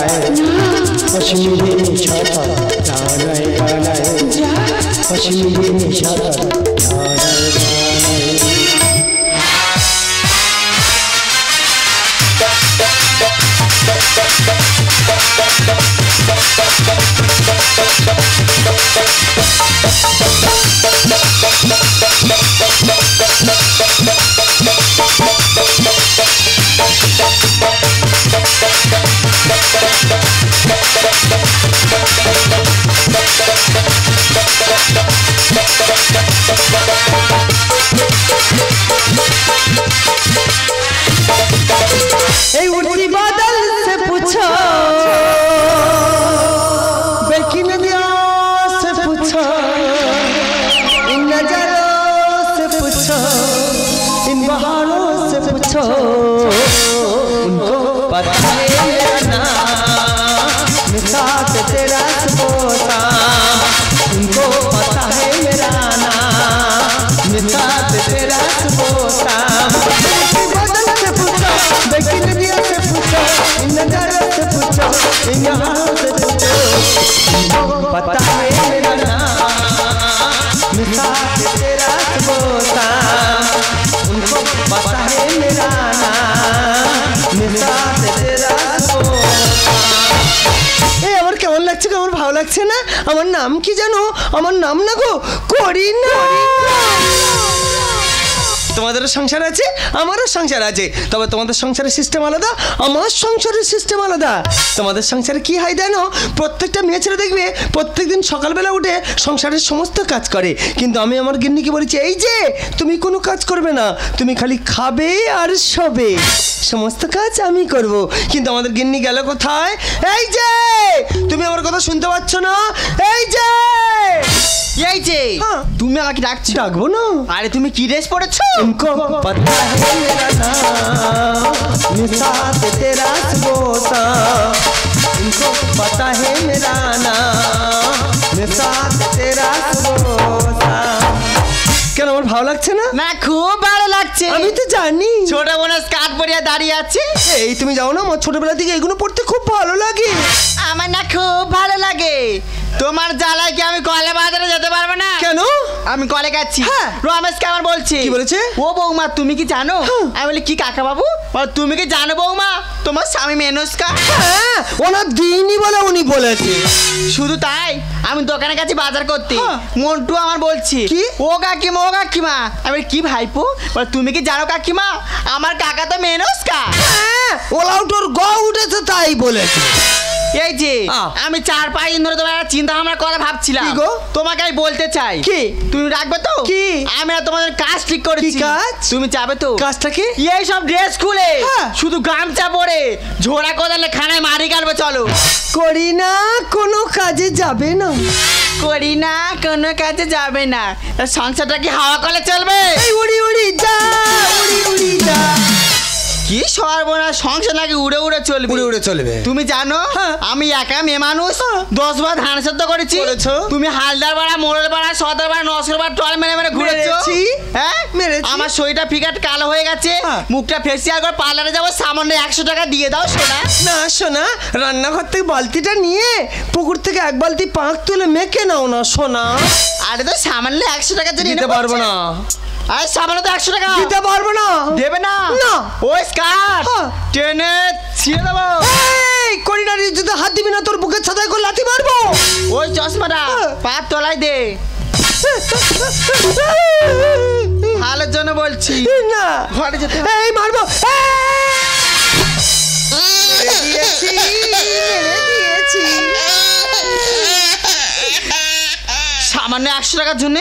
कश्मीरी निशाता गानाय गानाय कश्मीरी निशाता गानाय गानाय उड़ती बादल से पूछो बेकी नदियों से पूछो इन नजारों से पूछो इन बहारों से पूछो उनको पता है मेरा नाम साथ तेरा सुबोसा उनको पता है मेरा नाम साथ तेरा सुबोसा बादल से पूछो बेकी नदियों से पूछो इन नजारों से पूछो इन यहाँ से पूछो उनको पता है मेरा नाम साथ तेरा सुबोसा उनको पता है मेरा नाम साथ तेरा सुबोसा আমার কেমন লাগছে কেমন ভালো লাগছে না আমার নাম কি জানো আমার নাম না গো করিনা তোমাদের সংসার আছে আমারও সংসার আছে তবে তোমাদের সংসারের সিস্টেম আলাদা আমার সংসারের সিস্টেম আলাদা তোমাদের সংসারে কি হয় জানো প্রত্যেকটা মেয়ে ছেলে দেখবে প্রত্যেকদিন সকালবেলা উঠে সংসারের সমস্ত কাজ করে কিন্তু আমি আমার গিন্নিকে বলেছি এই যে তুমি কোনো কাজ করবে না তুমি খালি খাবে আর শোবে সমস্ত কাজ আমি করব কিন্তু আমাদের গিন্নি গেল কোথায় এই যে তুমি আমার কথা শুনতে পাচ্ছ না এই যে তুমি আমাকে ডাকছো ডাকবো না আরে তুমি কি ড্রেস পরেছো उनको पता है मेरा नाम साथ तेरा सुबोसा उनको पता है मेरा नाम साथ तेरा सुबोसा কেন আমার ভালো লাগছে না না খুব ভালো লাগছে আমি তো জানি ছোট বোন স্কার্ট পরিয়ে দাঁড়িয়ে আছে এই তুমি যাও না আমার ছোটবেলা থেকে এগুলো পড়তে খুব ভালো লাগে আমার না খুব ভালো লাগে তোমার জ্বালায় কি আমি কলে বাজারে যেতে পারবো না কেন আমি কলে যাচ্ছি রমেশ কে আমার বলছে কি বলেছে ও বৌমা তুমি কি জানো আমি বলি কি কাকা বাবু তুমি কি জানো বৌমা তোমার স্বামী মেনস্কা হ্যাঁ ওনার দিনই বলে উনি বলেছে শুধু তাই আমি দোকানে গেছি বাজার করতে মন্টু আমার বলছে কি ও কাকিমা আমি কি ভাইপো তুমি কি জানো কাকিমা আমার কাকা তো মেনস্কা হ্যাঁ ওলাউটোর গ উঠেছে তাই বলেছে এই যে আমি 4-5 দিন ধরে তোমার চিন্তা ভাবনা করে ভাবছিলাম কি গো তোমাকে আমি বলতে চাই কি তুমি রাখবে তো কি আমি আর তোমাদের কাজ ঠিক করেছি কি কাজ তুমি যাবে তো কাজটা কি এই সব ড্রেস খুলে শুধু গামছা পরে ঝোড়া কোদালে খানায় মারি গালবে চলো করি না কোনো কাজে যাবে না করি না কোনো কাজে যাবে না সংসারটা কি হাওয়া করলে চলবে এই উড়ি উড়ি যা উড়ি উড়ি যা কি সর্বনাশ সংসার নাকি উড়ে উড়ে চলবে উড়ে উড়ে চলবে তুমি জানো আমি একা মেয়ে মানুষ 10 বার ধান সেদ্ধ করেছি তুমি হালদার পাড়া মোড়ল পাড়া সদর পাড়া নসর পাড়া টল মেরে মেরে ঘুরেছো হ্যাঁ আমার শরীরটা ফিকাট কালো হয়ে গেছে মুখটা ফেসিয়াল করে পার্লারে যাবো সামান্য 100 টাকা দিয়ে দাও সোনা না সোনা রান্নাঘর থেকে বালতিটা নিয়ে পুকুর থেকে এক বালতি পাঁক তুলে মেখে নাও না সোনা আরে তো সামান্য 100 টাকা দিতে পারবো না আরে সামান্য তো 100 টাকা দিতে পারবো না দেবে না না ওই স্কার্ট টেনে ছিঁড়ে দেবো এই করিনারি যদি হাত দিবি না তোর বুকের ছাতায় করে লাথি মারবো ওই চশমাটা পা তলায় দে হালের জন্য বলছি না ঘরে যেতে এই মারবো দিয়েছি সামান্য 100 টাকার জন্য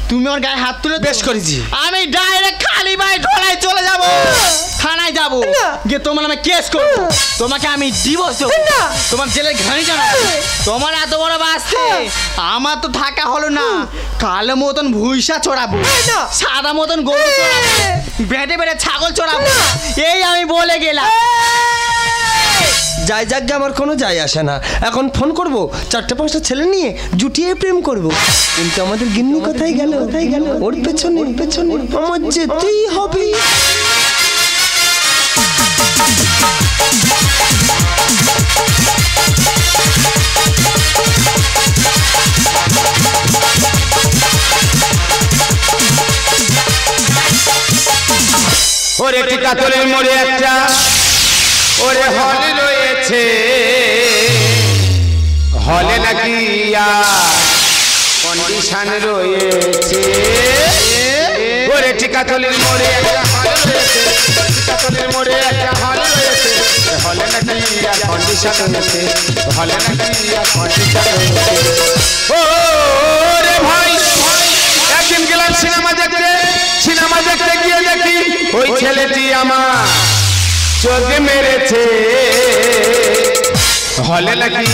তুমি আমার গায়ে হাত তুলে বেশ করেছি আমি ডাইরেক্ট খালি পায়ে ঢোলায় চলে যাব থানায় যাব গিয়ে তোমার নামে কেস করব তোমাকে আমি ডিভোর্স দেব তোমার জেলের ঘানি জানাবো তোমার এত বড় বাস্তে আমার তো থাকা হলো না কালো মতন ভুইসা চড়াবো সাদা মতন গরু চড়াবো বেটে বেটে ছাগল চড়াবো এই আমি বলে গেলাম যাই যাক আমার কোনো যায় আসে না এখন ফোন করব 4-5টা ছেলে নিয়ে জুটিয়ে প্রেম করব কিন্তু আমাদের গিন্নি কোথায় গেল ওর পেছনে আমার যেতেই হবে ওরে টিকাতলের মোড়ে একটা ওরে হল রয়েছে, হলে নাকি কন্ডিশন রয়েছে। ওরে টিকাতলের মোড়ে একটা হল রয়েছে, টিকাতলের মোড়ে একটা হল রয়েছে, হলে নাকি কন্ডিশন রয়েছে, হলে নাকি কন্ডিশন রয়েছে। ও রে ভাই একদিন গেলাম সিনেমা দেখতে, সিনেমা দেখতে গিয়ে দেখি ওই ছেলেটি আমার চোখ মেরেছে, হলে নাকি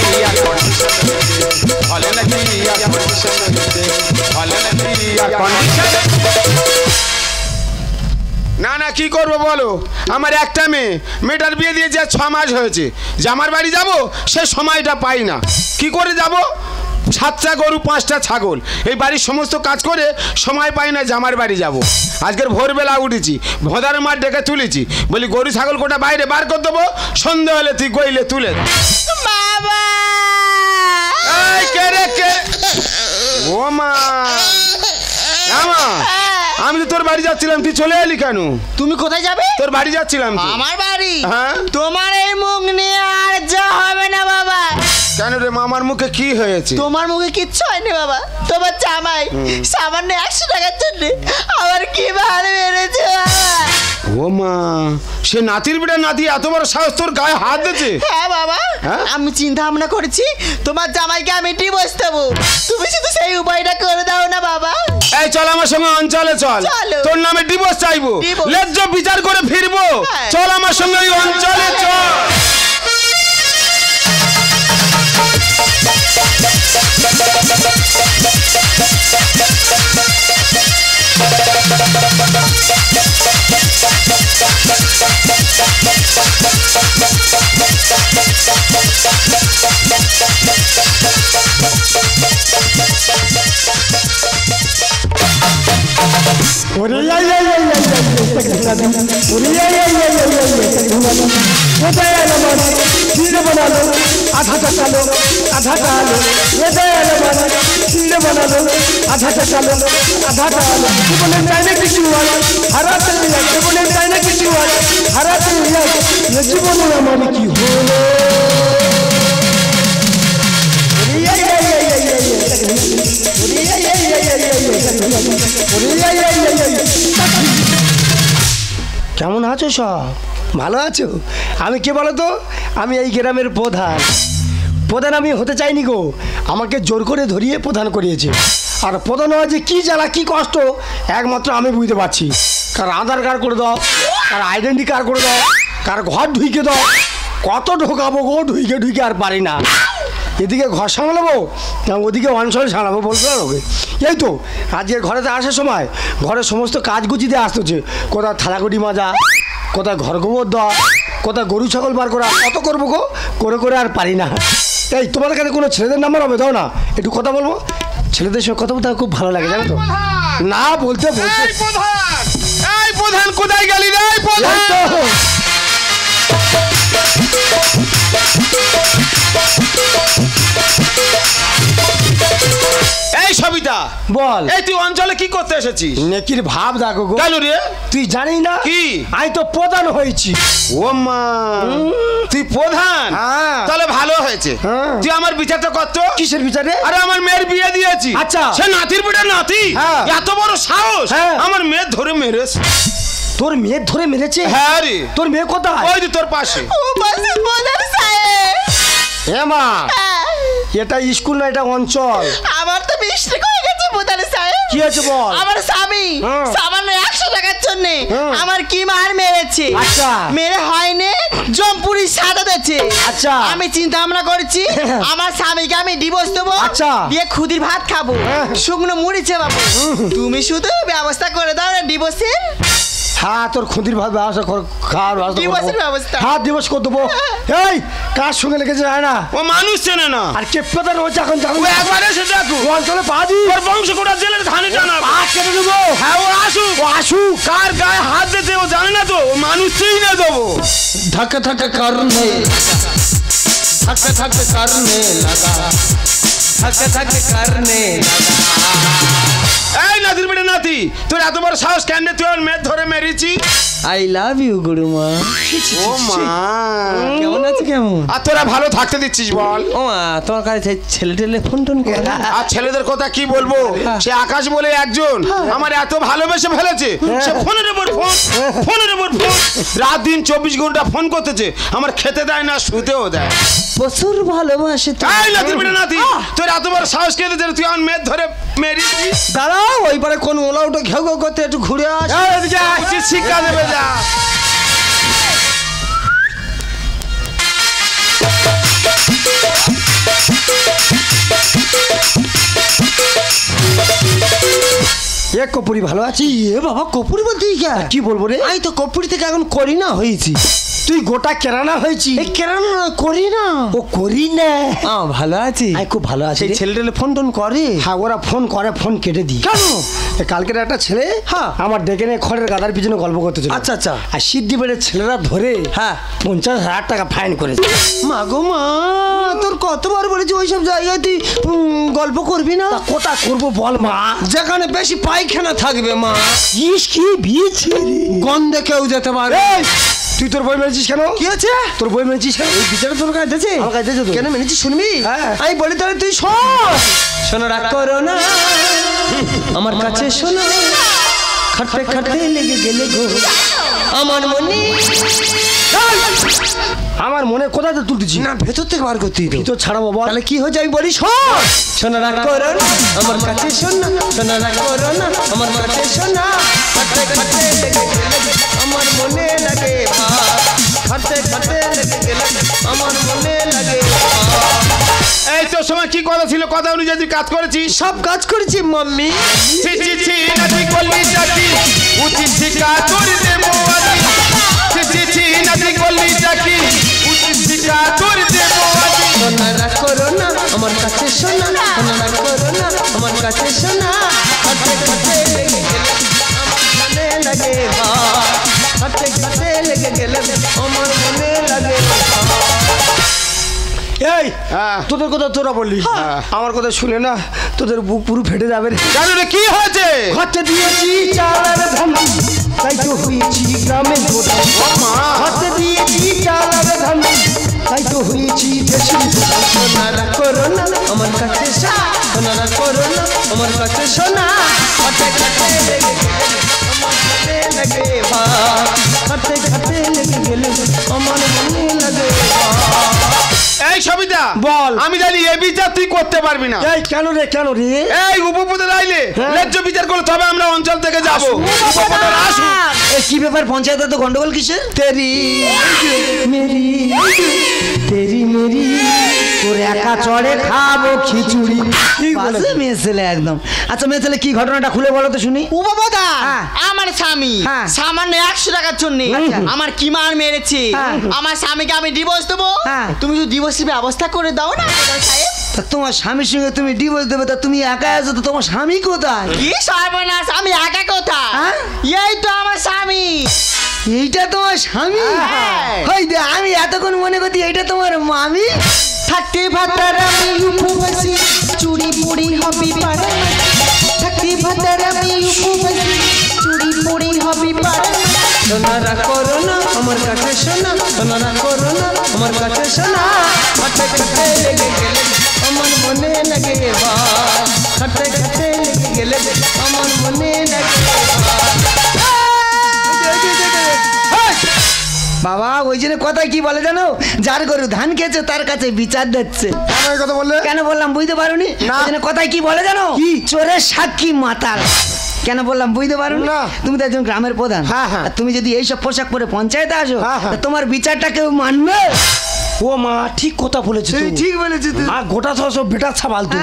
হলে নাকি হলে নাকি না না কি করবো বলো, আমার একটা মেয়েটার বিয়ে দিয়ে যে 6 মাস হয়েছে, জামার বাড়ি যাব সে সময়টা পাই না। কি করে যাব? 7টা গরু 5টা ছাগল, এই বাড়ির সমস্ত কাজ করে সময় পাই না জামার বাড়ি যাব। আজকের ভোরবেলা উঠেছি, ভোদার মাঠ ডেকে তুলেছি, বলি গরু ছাগল কোটা বাইরে বার করে দেবো, সন্ধ্যে হলে তুই গইলে তুলে বাবা। এই কে রে কে? ও মা, আমি তো তোর বাড়ি যাচ্ছিলাম, তুই চলে এলি কেন? তুমি কোথায় যাবে? তোর বাড়ি যাচ্ছিলাম। আমার বাড়ি? হ্যাঁ। তোমার এই মুখ নিয়ে আর যা হবে না বাবা। কেন রে মামার মুখে কি হয়েছে? তোমার মুখে কিচ্ছু হয়নি বাবা, তোমার জামাই সামান্য 100 টাকার জন্য আমার কি ভালো মেরেছে বাবা। ও মা, সে নাতির বেটা নাতি এত বড় সাহস তোর গায়ে হাত দিয়েছে? হ্যাঁ বাবা, আমি চিন্তা ভাবনা করেছি তোমার জামাইকে আমি ডিভোর্স দেবো, তুমি শুধু সেই উপায়টা করে দাও না বাবা। এই চল আমার সঙ্গে অঞ্চলে চল, তোর নামে ডিভোর্স চাইবো, ন্যায্য বিচার করে ফিরবো। চল আমার সঙ্গে ওই অঞ্চলে চল। आधा चलो आधा डालो ये दयाल वाला कीड़े बना लो आधा चलो आधा डालो ये बोले जाने की चुवाला हरा चलिया ये बोले जाने की चुवाला हरा चलिया ये जीवन हमारी की हो কেমন আছো সব? ভালো আছো? আমি কে বলো তো? আমি এই গ্রামের প্রধান। প্রধান আমি হতে চাইনি গো, আমাকে জোর করে ধরিয়ে প্রধান করিয়েছে। আর প্রধান হওয়া যে কী জ্বালা কী কষ্ট একমাত্র আমি বুঝতে পারছি। কার আধার কার্ড করে দাও, কার আইডেন্টি কার্ড করে দাও, কার ঘর ঢুইকে দাও, কত ঢোকাবো গো, ঢুইকে ঢুইকে আর পারি না। এদিকে ঘর সামলাবো ওদিকে অঞ্চল সামলাবো বলতে পারো। এই তো আজকে ঘরেতে আসার সময় ঘরের সমস্ত কাজ গুছিতে আসতেছে, কোথাও থালাকুটি মাজা, কোথায় ঘর গোবর দেওয়া, কোথায় গরু ছাগল বার করা, কত করবো গো, করে করে আর পারি না। তাই তোমাদের কাছে কোনো ছেলেদের নাম্বার হবে দাও না, একটু কথা বলবো। ছেলেদের সঙ্গে কথা বলতে খুব ভালো লাগে জানো তো। না বলতে বলতে প্রধান কোথায় গেলি রে প্রধান? এই সবিতা বল, এই তুই অঞ্চলে কি করতে এসেছিস? নেকির ভাব দেখো গো। কেন রে? তুই জানি না কি? আমি তো প্রধান হয়েছি। ও মা, তুই প্রধান? তাহলে ভালো হয়েছে। তুই আমার বিচারটা করতো। কিসের বিচারে? আরে আমার মেয়ের বিয়ে দিয়েছি। আচ্ছা, সে নাতির বেটা নাতি, এত বড় সাহস আমার মেয়ে ধরে মেরেছে। তোর মেয়ে ধরে মেরেছে? হ্যাঁ রে। তোর মেয়ে কোথায়? ওই যে তোর পাশে। ও পাশে প্রধান সাহেব। হ্যাঁ মা, এটা স্কুল না, এটা অঞ্চল। আমার তো মিষ্টি হয়ে গেছে প্রধান সাহেব। কি হয়েছে বল? আমার স্বামী সামান্য 100 টাকার জন্য আমার কি মার মেরেছে। আচ্ছা, মেরে হয়নি জমপুরি সাদা দিয়েছে। আচ্ছা, আমি চিন্তা ভাবনা করেছি আমার স্বামীকে আমি ডিভোর্স দেবো। আচ্ছা, দিয়ে খুদির ভাত খাবো, শুকনো মুড়িছে বাবু। তুমি শুধু ব্যবস্থা করে দাও না ডিভোর্সের। হ্যাঁ, তোর খুদির ভাত ব্যবস্থা খাওয়ার ব্যবস্থা। হ্যাঁ, দিবস করে দেবো। এই কার সঙ্গে লেগেছে যায় না, ও মানুষ চেনে না। আর কে প্রধান হচ্ছে এখন একবার এসে দেখো অঞ্চলে পাজি ওর বংশ কোটা জেলের ধানে জানা পা কেটে দেবো। হ্যাঁ, ও আসুক। ও আসুক। কার গায়ে হাত দিতে ও জানে না তো, ও মানুষ চিনে দেবো। धक धक करने थक थक करने लगा थक थक करने लगा এই নাতির বেটা নাতি তোর এত বড় সাহস কেন তুই ওর মেয়ে ধরে মেরেছি आई लव यू गुरुमा ও মা কেমন আছে কেমন আর তোরা ভালো থাকতে দিচ্ছিস বল ও মা তোমার কাছে ছেলে টেলে ফোন টোন করে না? আর ছেলেদের কথা কি বলবো সে আকাশ বলে একজন আমার এত ভালোবেসে ফেলেছে সে ফোনের উপর ফোন ফোনের উপর ফোন রাত দিন 24 ঘন্টা ফোন করতেছে আমার খেতে দেয় না শুতেও দেয় প্রচুর ভালোবাসে তো এই নাতির বেটা নাতি তোর এত বড় সাহস কে দিয়েছে তুই আমার মেয়ে ধরে মেরেছিস দাঁড়াও ওই পারে কোন ওলা উঠে ঘেউ ঘেউ করতে একটু ঘুরে আস এদিকে আসছি শিক্ষা দেবে যা এ কপুরি ভালো আছি এ বাবা কপুরি বলতে কি বলবো রে আমি তো কপুরি থেকে এখন করি না হয়েছি তুই গোটা কেরানা হয়েছি কেরানা করি না ও করি না ভালো আছি আমি খুব ভালো আছি ছেলে টেলে ফোন টোন করে হ্যাঁ ওরা ফোন করে ফোন কেটে দিই কেন কালকের একটা ছেলে হ্যাঁ আমার ডেকে নিয়ে খড়ের গাদার পিছনে গল্প করতে ছিল আচ্ছা আচ্ছা আর সিদ্ধি বেড়ে ছেলেরা ধরে হ্যাঁ 50,000 টাকা ফাইন করেছে মা গো মা তোর কতবার বলেছি ওইসব জায়গায় তুই গল্প করবি না কোথা করবো বল মা যেখানে বেশি পায়খানা থাকবে মা ইস কি বিয়েছি গন্ধে কেউ যেতে পারে তুই তোর বই মেরেছিস কেন কি আছে তোর বই মেরেছিস কেন এই বিচারে তোর কাছে আছে আমার কাছে আছে কেন মেরেছিস শুনবি আমি বলি তাহলে তুই শোন শোনো রাগ করো না আমার কাছে শোনো খাটতে খাটতে লেগে গেলে গো আমার মনে আমার মনে কোথায় তুলতেছি না ভেতর থেকে বার করতেই তো ভিতর ছাড়াবো বল তাহলে কি হয়েছে আমি বলি শোন শোনো রাগ করো না আমার কাছে শোন না শোনো রাগ করো না আমার কাছে শোনা খাটতে খাটতে লেগে গেলে আমার মনে লাগে খাটতে খাটতে লেগে গেলে আমার মনে লাগে এই তো সময় কি কথা ছিল কথা অনুযায়ী তুই কাজ করেছিস সব কাজ করেছি মাম্মি ছি ছি ছি নাতি করলি চাকি উচিত শিক্ষা তোর দেবো আজি ছি ছি ছি নাতি করলি চাকি উচিত শিক্ষা তোর দেবো আজি শোনা রাগ করো না আমার কাছে শোনা শোনা রাগ করো না আমার কাছে শোনা খাটতে খাটতে লেগে গেলে আমার মনে লাগে খাটতে খাটতে লেগে গেলে আমার মনে লাগে এই তোদের কথা তোরা বললি আমার কথা শুনে না তোদের বুক পুরো ফেটে যাবে জানো রে কি হয়েছে হাতে দিয়েছি চালের ধান তাই তো হয়েছি গ্রামে হাতে দিয়েছি চালের ধান তাই তো হয়েছি দেশি সোনারা করো না আমার কাছে সোনারা করো না আমার কাছে সোনা হাতে খাতে লেগে আমার মনে লাগে হাতে খাতে লেগে গেলে আমার মনে লাগে এই সবিতা বল আমি জানি এই বিচার তুই করতে পারবি না এই কেন রে এই উপপদের আইলে ন্যায্য বিচার করলে তবে আমরা অঞ্চল থেকে যাবো উপপদের আসুন কি ব্যাপার পঞ্চায়েতে তো গন্ডগোল কিসের তেরি মেরি তেরি মেরি তোর একা চড়ে খাবো খিচুড়ি ঠিক বলেছে মেয়ে ছেলে একদম আচ্ছা মেয়ে ছেলে কি ঘটনাটা খুলে বলো তো শুনি উপপদা আমার স্বামী সামান্য 100 টাকার জন্য আমার কি মার মেরেছে আমার স্বামীকে আমি ডিভোর্স দেবো তুমি যদি ডিভোর্সের ব্যবস্থা করে দাও না সাহেব তা তোমার স্বামীর সঙ্গে তুমি ডিভোর্স দেবে তা তুমি একা আছো তো তোমার স্বামী কোথায় কি সর্বনাশ আমি একা কোথায় এই তো আমার স্বামী এইটা তোমার স্বামী হই দে আমি এতক্ষণ মনে করছি এইটা তোমার মামি থাকতে ভাতার আমি উপবাসী চুরি পুরি হবি পারে থাকতে ভাতার আমি উপবাসী চুরি পুরি হবি পারে সোনারা করো না আমার কাছে সোনা সোনারা করো না আমার কাছে সোনা হাতে খাতে লেগে গেলে আমার মনে লাগে হাতে খাতে লেগে গেলে আমার মনে লাগে বাবা ওই জন্য কথা কি বলে জানো যার গরু ধান খেয়েছে তার কাছে বিচার দিচ্ছে কথা বললে কেন বললাম বুঝতে পারোনি কথায় কি বলে জানো চোরের সাক্ষী মাতাল কেন বললাম বুঝতে পারো না তুমি তো একজন গ্রামের প্রধান তুমি যদি এইসব পোশাক পরে পঞ্চায়েতে আসো তোমার বিচারটা কেউ মানবে ও মা ঠিক কথা বলেছে তুই ঠিক বলেছিস তুই আর গোটা সব বেটা ছাবাল তুই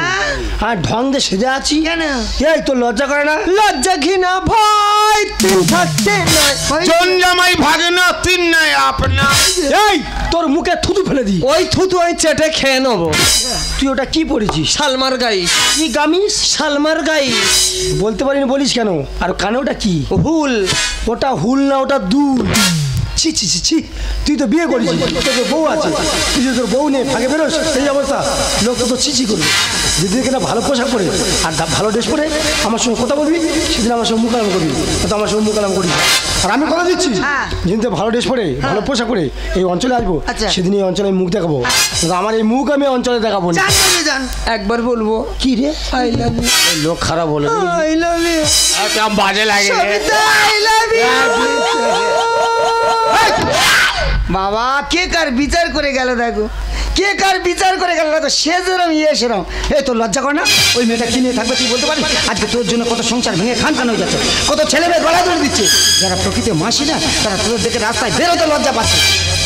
আর ঢং দিয়ে সেজে আছি কেন এই তো লজ্জা করে না লজ্জা ঘৃণা ভয় তিন থাকতে নয় জন জামাই ভাগে না তিন নাই আপনা এই তোর মুখে থুতু ফেলে দি ওই থুতু আমি চেটে খেয়ে নেবো তুই ওটা কি পড়েছিস শালমার গাইস কি গামিস শালমার গাইস বলতে পারিনি বলিস কেন আর কানে ওটা কি হুল ওটা হুল না ওটা দুল ছি ছি ছি ছি, তুই তো বিয়ে করেছিস, তোর বউ আছে, তুই যে তোর বউ নিয়ে ভাগে বেরোস এই অবস্থা, লোক তো ছিছি করবে। যেদিন কিনা ভালো পোশাক পরে আর ভালো ড্রেস পরে আমার সঙ্গে কথা বলবি, সেদিন আমার সঙ্গে মুখালাম করবি, তো আমার সঙ্গে মুখালাম করবি। আর আমি কথা দিচ্ছি, যেদিন ভালো ড্রেস পরে ভালো পোশাক পরে এই অঞ্চলে আসবো, সেদিন এই অঞ্চলে মুখ দেখাবো। আমার এই মুখ আমি অঞ্চলে দেখাবো না। একবার বলবো কি রে? I love you. লোক খারাপ বলে আই লাভ ইউ। কেমন বাজে লাগে আই লাভ ইউ। বাবা কে কার বিচার করে গেল দেখো, কে কার বিচার করে গেল দেখো, সে যেরম ইয়ে সেরম। এই তোর লজ্জা করে না? ওই মেয়েটা কিনে থাকবে তুই বলতে পারিস? আজকে তোর জন্য কত সংসার ভেঙে খান হয়ে যাচ্ছে, কত ছেলে মেয়ে গলা ধরে দিচ্ছে। যারা প্রকৃতি মাসি না, তারা তোদের দেখে রাস্তায় বেরোতে লজ্জা পাচ্ছে।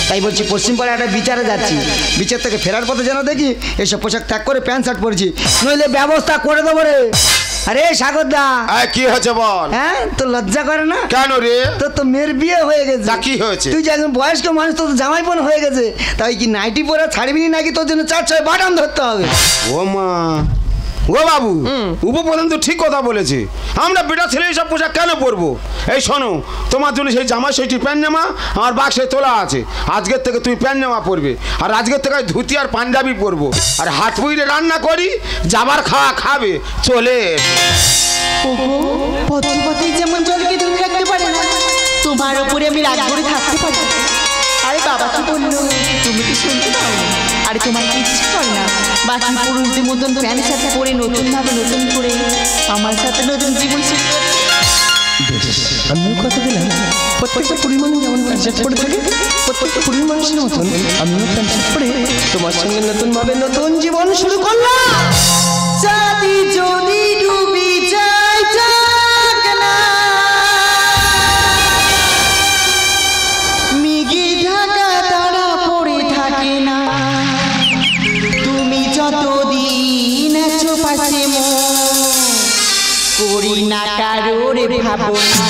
তাই বলছি পশ্চিমপাড়ায় একটা বিচারে যাচ্ছি, বিচার থেকে ফেরার পথে যেন দেখি এইসব পোশাক ত্যাগ করে প্যান্ট শার্ট পরেছি, নইলে ব্যবস্থা করে দেবো রে। আরে সাগরদা, কি হয়েছে বল? হ্যাঁ তোর লজ্জা করে না? কেন রে? তোর তো মেয়ের বিয়ে হয়ে গেছে। কি হয়েছে? তুই যে একজন বয়স্ক মানুষ, তোর জামাই বোন হয়ে গেছে, তাই কি নাইটি পরে ছাড়বি নাকি তোর জন্য 4-6 বাটন ধরতে হবে? ও মা, ও বাবু, উপপ্রধান তো ঠিক কথা বলেছে। আমরা বেটা ছেলে এইসব পোশাক কেন পরবো? এই শোনো, তোমার জন্য সেই জামা সেইটি প্যান্ট জামা আমার বাক্সে তোলা আছে। আজকের থেকে তুমি প্যান্ট জামা পরবে, আর আজকের থেকে ধুতি আর পাঞ্জাবি পরবো, আর হাত পুইরে রান্না করি, যাবার খাওয়া খাবে। চলে পথে যেমন জলকে ধরে রাখতে পারে না, তোমার উপরে আমি রাগ করে থাকতে পারি। আরে বাবা কি বললো, তুমি কি শুনতে পাও? আরে তোমার কি ইচ্ছে হয় না বাকি পুরুষদের মতন প্যান্ট শার্ট পরে নতুন ভাবে নতুন করে আমার সাথে নতুন জীবন শুরু করতে? আমিও কথা দিলাম, প্রত্যেকটা কুড়ি মানুষ যেমন প্যান্ট শার্ট পরে থাকে, প্রত্যেকটা কুড়ি মানুষের মতন আমিও প্যান্ট শার্ট পরে তোমার সঙ্গে নতুন ভাবে নতুন জীবন শুরু করলাম। চাঁদি যদি ডুবি যায় যাক না, মিগি ঢাকা তারা পড়ে থাকে না, তুমি যতদিন আছো পাশে করি না কারোর ভাবনা।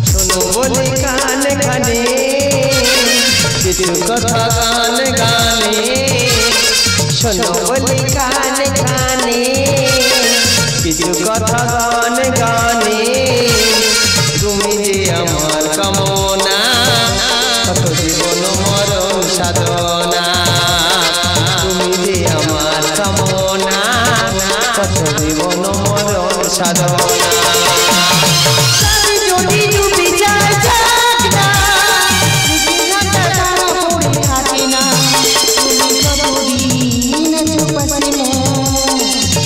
শোনো বলে কানে কানে কিছু কথা গানে গানে, শোনো বলে কানে কানে কিছু কথা গানে গানে, তুমি যে আমার কামনা, কত জীবন মরণ সাধনা, তুমি যে আমার কামনা, কত জীবন মরণ সাধনা। যদি ডুবি যায় যাক না, মিগি ঢাকা তারা পড়ে থাকে না, তুমি যতদিন আছো পাশে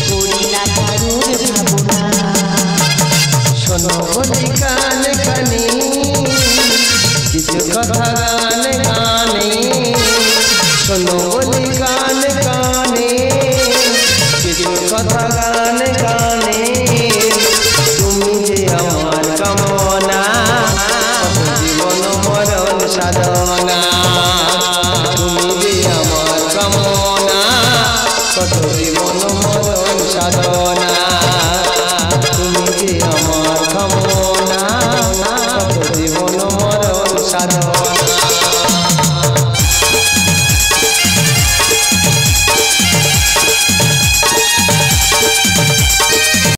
করি না কারোর ভাবনা। শোনো বলি কানে কানে কিছু কথা গানে গানে, শোনো বলি কানে কানে কিছু কথা গানে গানে,